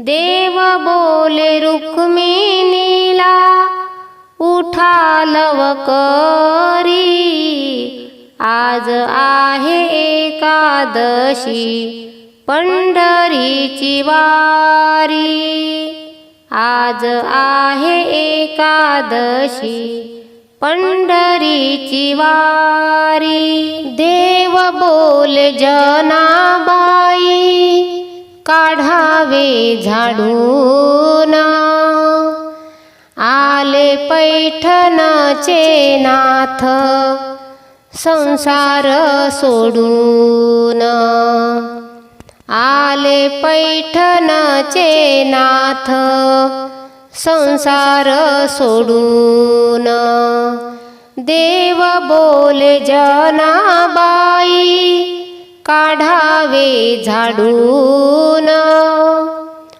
देव बोले रुक्मिणीला उठा लवकरी, आज आहे एकादशी पंढरीची वारी, आज आहे एकादशी पंढरीची वारी। देव बोले जनाबाई काढावे झाडून, आले पैठणचे नाथ संसार सोडून, आले पैठणचे नाथ संसार सोडून। देव बोले जनाबाई काढावे झाडून,